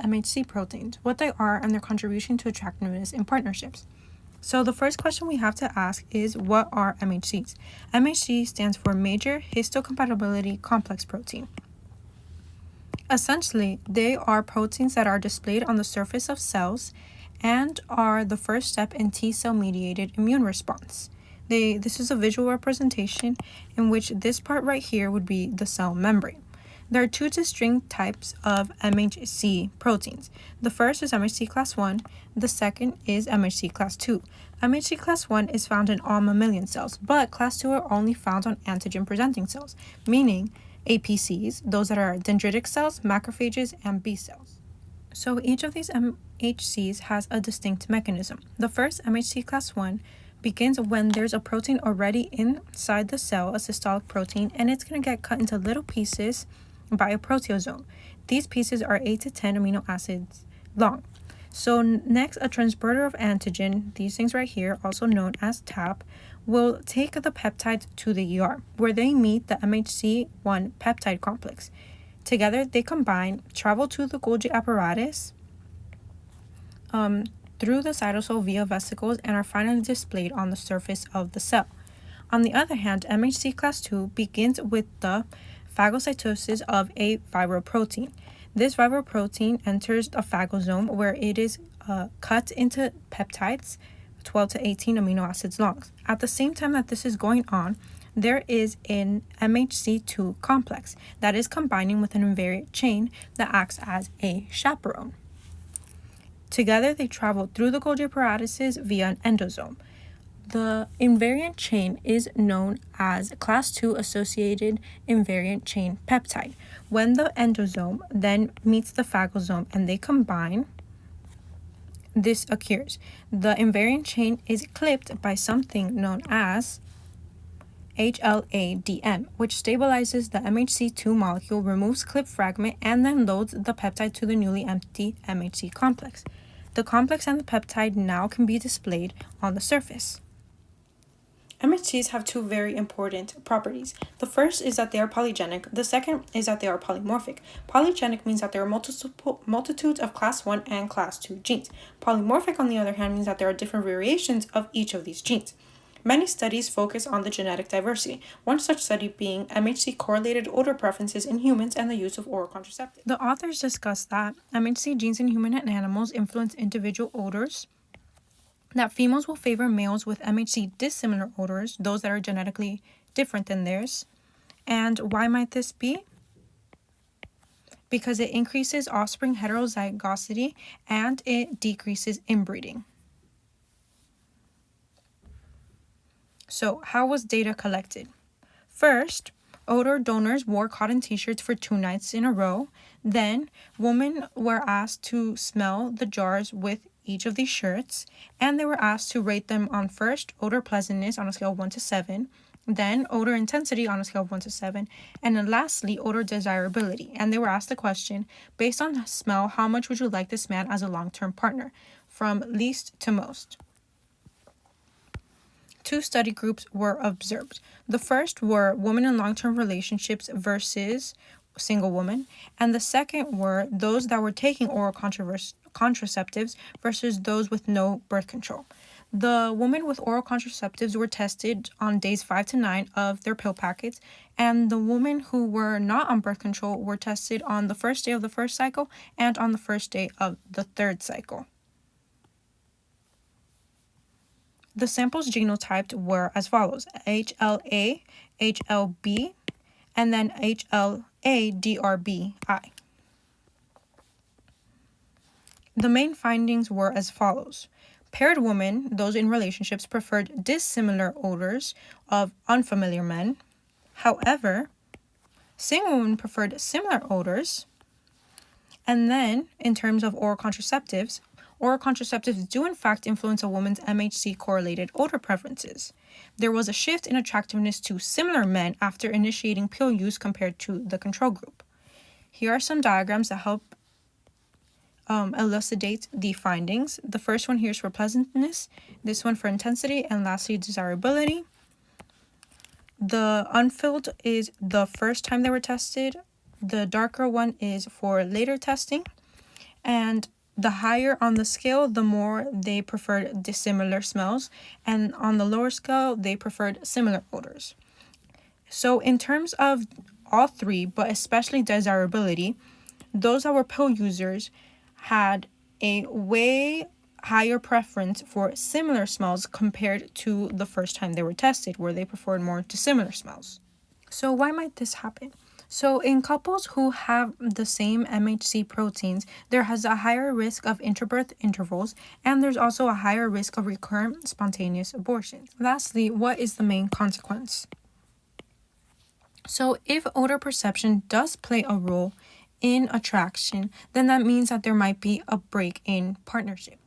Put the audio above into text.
MHC proteins, what they are, and their contribution to attractiveness in partnerships. So the first question we have to ask is, what are MHCs? MHC stands for Major Histocompatibility Complex Protein. Essentially, they are proteins that are displayed on the surface of cells and are the first step in T-cell mediated immune response. This is a visual representation in which this part right here would be the cell membrane. There are two distinct types of MHC proteins. The first is MHC class 1, the second is MHC class 2. MHC class 1 is found in all mammalian cells, but class 2 are only found on antigen-presenting cells, meaning APCs, those that are dendritic cells, macrophages, and B cells. So each of these MHCs has a distinct mechanism. The first, MHC class 1, begins when there's a protein already inside the cell, a systolic protein, and it's going to get cut into little pieces by a proteasome. These pieces are 8 to 10 amino acids long. So next, a transporter of antigen, these things right here, also known as TAP, will take the peptides to the ER, where they meet the MHC1 peptide complex. Together, they combine, travel to the Golgi apparatus through the cytosol via vesicles, and are finally displayed on the surface of the cell. On the other hand, MHC class 2 begins with the phagocytosis of a fibroprotein. This fibroprotein enters a phagosome where it is cut into peptides, 12 to 18 amino acids long. At the same time that this is going on, there is an MHC2 complex that is combining with an invariant chain that acts as a chaperone. Together, they travel through the Golgi apparatuses via an endosome. The invariant chain is known as class 2 associated invariant chain peptide. When the endosome then meets the phagosome and they combine, this occurs. The invariant chain is clipped by something known as HLA-DM, which stabilizes the MHC2 molecule, removes clip fragment, and then loads the peptide to the newly empty MHC complex. The complex and the peptide now can be displayed on the surface. MHCs have two very important properties. The first is that they are polygenic. The second is that they are polymorphic. Polygenic means that there are multitudes of class 1 and class 2 genes. Polymorphic, on the other hand, means that there are different variations of each of these genes. Many studies focus on the genetic diversity, one such study being MHC correlated odor preferences in humans and the use of oral contraceptives. The authors discuss that MHC genes in human and animals influence individual odors, that females will favor males with MHC dissimilar odors, those that are genetically different than theirs. And why might this be? Because it increases offspring heterozygosity and it decreases inbreeding. So, how was data collected? First, odor donors wore cotton t-shirts for 2 nights in a row. Then, women were asked to smell the jars with each of these shirts, and they were asked to rate them on first odor pleasantness on a scale of 1 to 7, then odor intensity on a scale of 1 to 7, and then lastly odor desirability. And they were asked the question, based on smell, how much would you like this man as a long-term partner, from least to most? 2 study groups were observed. The first were women in long-term relationships versus single women, and the second were those that were taking oral contraceptives versus those with no birth control. The women with oral contraceptives were tested on days 5 to 9 of their pill packets, and the women who were not on birth control were tested on the first day of the first cycle and on the first day of the third cycle. The samples genotyped were as follows: HLA, HLB, and then HLA-DRBI. The main findings were as follows. Paired women, those in relationships, preferred dissimilar odors of unfamiliar men. However, single women preferred similar odors. And then, in terms of oral contraceptives do in fact influence a woman's MHC-correlated odor preferences. There was a shift in attractiveness to similar men after initiating pill use compared to the control group. Here are some diagrams that help elucidate the findings. The first one here is for pleasantness, this one for intensity, and lastly desirability. The unfilled is the first time they were tested. The darker one is for later testing. And the higher on the scale, the more they preferred dissimilar smells, and on the lower scale, they preferred similar odors. So in terms of all three, but especially desirability, those that were pill users had a way higher preference for similar smells compared to the first time they were tested, where they preferred more dissimilar smells. So why might this happen? So in couples who have the same MHC proteins, there has a higher risk of interbirth intervals, and there's also a higher risk of recurrent spontaneous abortions. Lastly, what is the main consequence? So if odor perception does play a role in attraction, then that means that there might be a break in partnership.